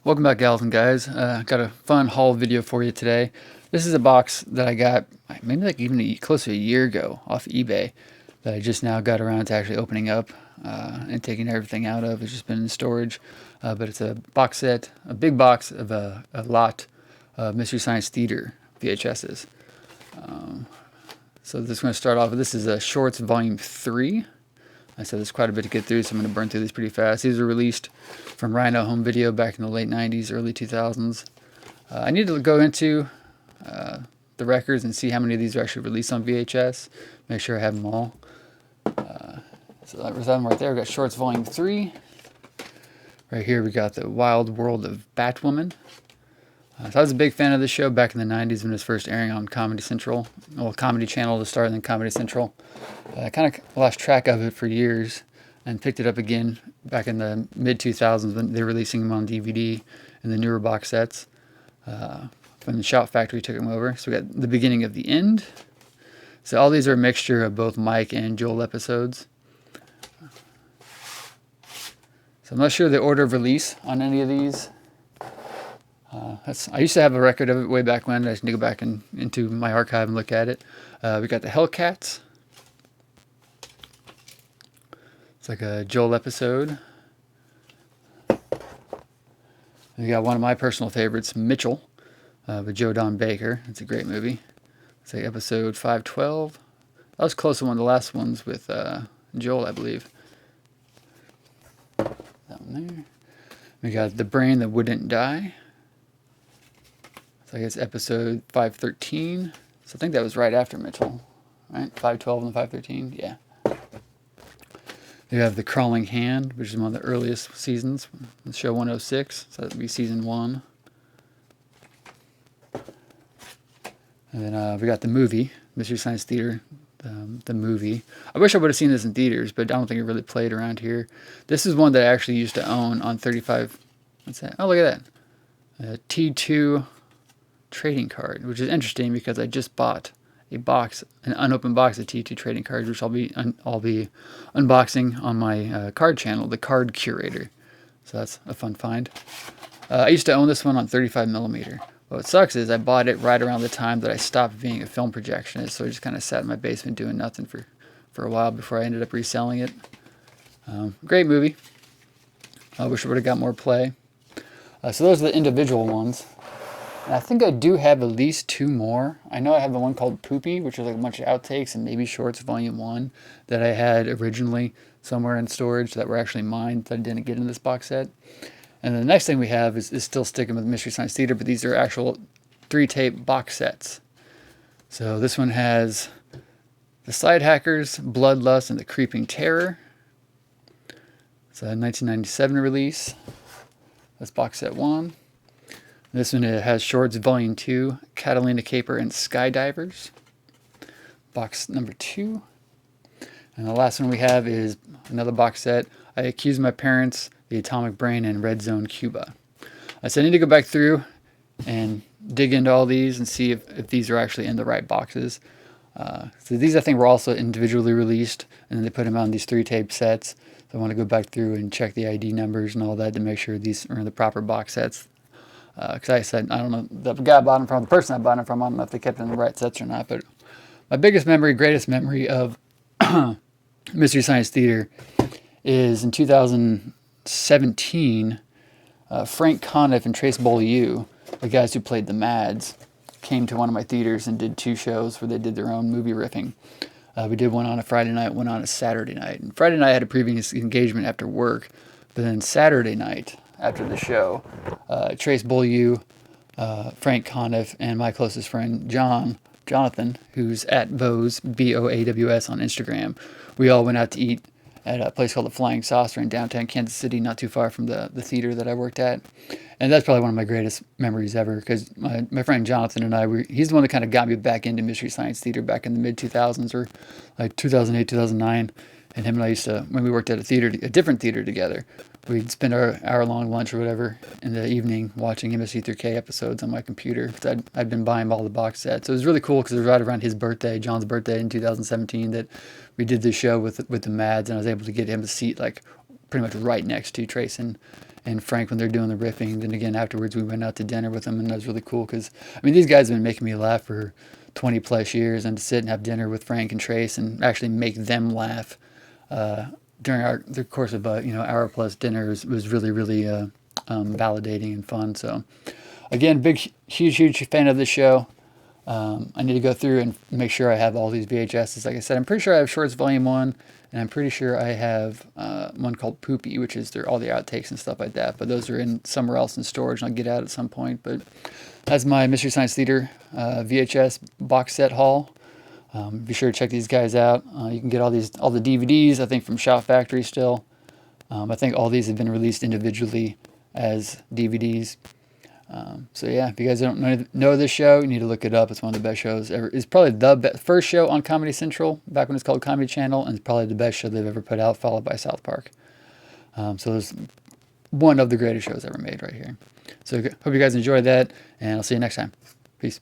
Welcome back, gals and guys. Got a fun haul video for you today. This is a box that I got maybe like even close to a year ago off eBay that I just now got around to actually opening up and taking everything out of. It's just been in storage, but it's a box set, a big box of a lot of Mystery Science Theater VHSs. So this is going to start off with, this is a Shorts Volume 3. I said there's quite a bit to get through, so I'm going to burn through these pretty fast. These were released from Rhino Home Video back in the late 90s, early 2000s. I need to go into the records and see how many of these are actually released on VHS. Make sure I have them all. So that was them right there. We got Shorts Volume 3. Right here we got The Wild World of Batwoman. So I was a big fan of this show back in the 90s when it was first airing on Comedy Central. Well, Comedy Channel to start, and then Comedy Central. I kind of lost track of it for years and picked it up again back in the mid-2000s when they were releasing them on DVD in the newer box sets. When the Shout Factory took them over. So we got The Beginning of the End. So all these are a mixture of both Mike and Joel episodes. So I'm not sure the order of release on any of these. I used to have a record of it way back when. I just need to go back into my archive and look at it. We got the Hellcats. It's like a Joel episode. We got one of my personal favorites, Mitchell, with Joe Don Baker. It's a great movie. It's like episode 512. That was close to one of the last ones with Joel, I believe. That one there. We got The Brain That Wouldn't Die. So I guess episode 513. So I think that was right after Mitchell, right? 512 and 513, yeah. You have The Crawling Hand, which is one of the earliest seasons, show 106, so that would be season 1. And then we got the movie, Mystery Science Theater, the movie. I wish I would have seen this in theaters, but I don't think it really played around here. This is one that I actually used to own on 35, what's that? Oh, look at that. A T2 trading card, which is interesting because I just bought a box, an unopened box of T2 trading cards, which I'll be unboxing on my card channel, the Card Curator. So that's a fun find. I used to own this one on 35mm. What sucks is I bought it right around the time that I stopped being a film projectionist, so I just kind of sat in my basement doing nothing for a while before I ended up reselling it. Great movie. I wish I would have got more play. So those are the individual ones. And I think I do have at least 2 more. I know I have the one called Poopy, which is like a bunch of outtakes, and maybe Shorts Volume 1 that I had originally somewhere in storage that were actually mine that I didn't get in this box set. And the next thing we have is still sticking with Mystery Science Theater, but these are actual 3-tape box sets. So this one has The SIDEHACKERS, Bloodlust, and the Creeping Terror. It's a 1997 release. That's box set 1. This one has Shorts Volume 2, Catalina Caper, and Skydivers. Box number 2. And the last one we have is another box set, I Accuse My Parents, The Atomic Brain, and Red Zone Cuba. So I need to go back through and dig into all these and see if these are actually in the right boxes. So these I think were also individually released, and then they put them on these 3-tape sets. So I want to go back through and check the ID numbers and all that to make sure these are in the proper box sets. Because I said, I don't know, the guy I bought them from, the person I bought them from, I don't know if they kept it in the right sets or not, but my biggest memory, greatest memory of Mystery Science Theater is in 2017, Frank Conniff and Trace Beaulieu, the guys who played the Mads, came to one of my theaters and did 2 shows where they did their own movie riffing. We did one on a Friday night, one on a Saturday night. And Friday night I had a previous engagement after work, but then Saturday night, after the show, Trace Beaulieu, Frank Conniff, and my closest friend Jonathan, who's at Boaws, Boaws on Instagram, we all went out to eat at a place called the Flying Saucer in downtown Kansas City, not too far from the theater that I worked at. And that's probably one of my greatest memories ever, because my friend Jonathan and I, he's the one that kind of got me back into Mystery Science Theater back in the mid-2000s, or like 2008, 2009. And him and I used to, when we worked at a different theater together, we'd spend our hour-long lunch or whatever in the evening watching MSC3K episodes on my computer. Because I'd been buying all the box sets. So it was really cool because it was right around his birthday, John's birthday in 2017, that we did this show with the Mads, and I was able to get him a seat like pretty much right next to Trace and Frank when they're doing the riffing. Then again, afterwards we went out to dinner with them, and that was really cool because, I mean, these guys have been making me laugh for 20 plus years, and to sit and have dinner with Frank and Trace and actually make them laugh during the course of hour plus dinner was really, really validating and fun. So again, big, huge fan of this show. I need to go through and make sure I have all these VHSs. Like I said, I'm pretty sure I have Shorts Volume 1, and I'm pretty sure I have one called Poopy, which is all the outtakes and stuff like that. But those are in somewhere else in storage, and I'll get out at some point. But that's my Mystery Science Theater VHS box set haul. Be sure to check these guys out. You can get all the DVDs, I think, from Shout Factory still. I think all these have been released individually as DVDs. So yeah, if you guys don't know this show, you need to look it up. It's one of the best shows ever. It's probably the first show on Comedy Central, back when it's called Comedy Channel, and it's probably the best show they've ever put out, followed by South Park. So it's one of the greatest shows ever made right here. So hope you guys enjoyed that, and I'll see you next time. Peace.